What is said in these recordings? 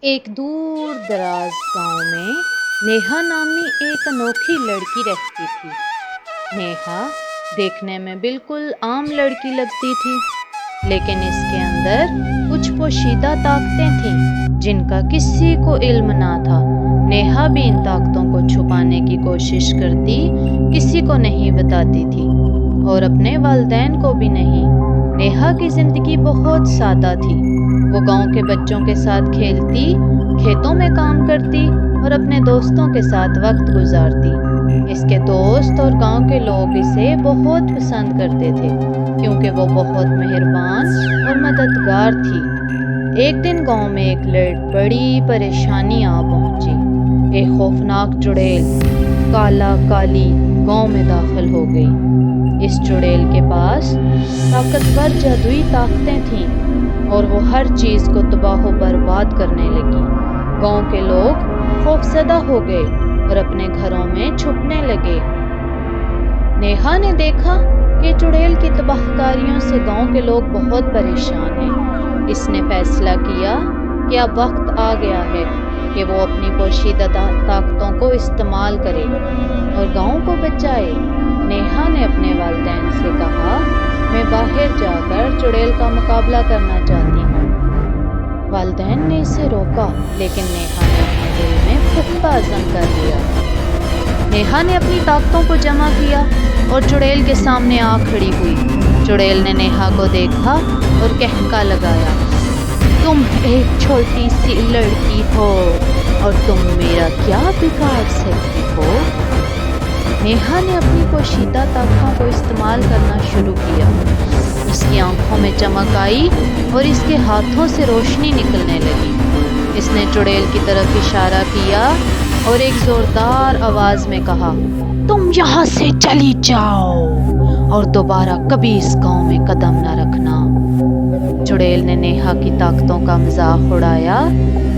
ایک دور دراز گاؤں میں نیہا نامی ایک انوکھی لڑکی رہتی تھی۔ نیہا دیکھنے میں بالکل عام لڑکی لگتی تھی، لیکن اس کے اندر کچھ پوشیدہ طاقتیں تھیں جن کا کسی کو علم نہ تھا۔ نیہا بھی ان طاقتوں کو چھپانے کی کوشش کرتی، کسی کو نہیں بتاتی تھی اور اپنے والدین کو بھی نہیں۔ نیہا کی زندگی بہت سادہ تھی۔ وہ گاؤں کے بچوں کے ساتھ کھیلتی، کھیتوں میں کام کرتی اور اپنے دوستوں کے ساتھ وقت گزارتی۔ اس کے دوست اور گاؤں کے لوگ اسے بہت پسند کرتے تھے کیونکہ وہ بہت مہربان اور مددگار تھی۔ ایک دن گاؤں میں ایک بڑی پریشانی آ پہنچی۔ ایک خوفناک چڑیل کالا کالی گاؤں میں داخل ہو گئی۔ اس چڑیل کے پاس طاقتور جادوئی طاقتیں تھیں اور وہ ہر چیز کو تباہ و برباد کرنے لگی۔ گاؤں کے لوگ خوفزدہ ہو گئے اور اپنے گھروں میں چھپنے لگے۔ نیہا نے دیکھا کہ چڑیل کی تباہ کاریوں سے گاؤں کے لوگ بہت پریشان ہیں۔ اس نے فیصلہ کیا کہ اب وقت آ گیا ہے کہ وہ اپنی پوشیدہ طاقتوں کو استعمال کرے اور گاؤں کو بچائے۔ نیہا نے اپنے والدین سے کہا، میں باہر جا کر چڑیل کا مقابلہ کرنا چاہتی ہوں۔ والدین نے اسے روکا، لیکن نیہا نے اپنے دل میں پختہ عزم کر لیا۔ نیہا نے اپنی طاقتوں کو جمع کیا اور چڑیل کے سامنے آ کھڑی ہوئی۔ چڑیل نے نیہا کو دیکھا اور کہکا لگایا، تم ایک چھوٹی سی لڑکی ہو اور تم میرا کیا بگاڑ سکتی ہو؟ نیہا نے اپنی پوشیدہ طاقتوں کو استعمال کرنا شروع کیا۔ اس کی آنکھوں میں چمک آئی اور اس کے ہاتھوں سے روشنی نکلنے لگی۔ اس نے چڑیل کی طرف اشارہ کیا اور ایک زوردار آواز میں کہا، تم یہاں سے چلی جاؤ اور دوبارہ کبھی اس گاؤں میں قدم نہ رکھنا۔ چڑیل نے نیہا کی طاقتوں کا مذاق اڑایا،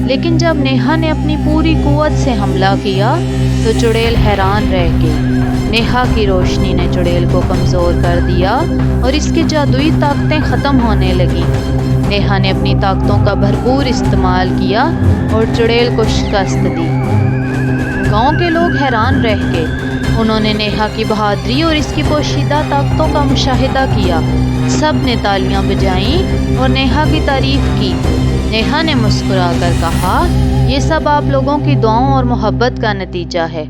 لیکن جب نیہا نے اپنی پوری قوت سے حملہ کیا تو چڑیل حیران رہ گئی۔ نیہا کی روشنی نے چڑیل کو کمزور کر دیا اور اس کی جادوئی طاقتیں ختم ہونے لگیں۔ نیہا نے اپنی طاقتوں کا بھرپور استعمال کیا اور چڑیل کو شکست دی۔ گاؤں کے لوگ حیران رہ گئے۔ انہوں نے نیہا کی بہادری اور اس کی پوشیدہ طاقتوں کا مشاہدہ کیا۔ سب نے تالیاں بجائیں اور نیہا کی تعریف کی۔ نیہا نے مسکرا کر کہا، یہ سب آپ لوگوں کی دعاؤں اور محبت کا نتیجہ ہے۔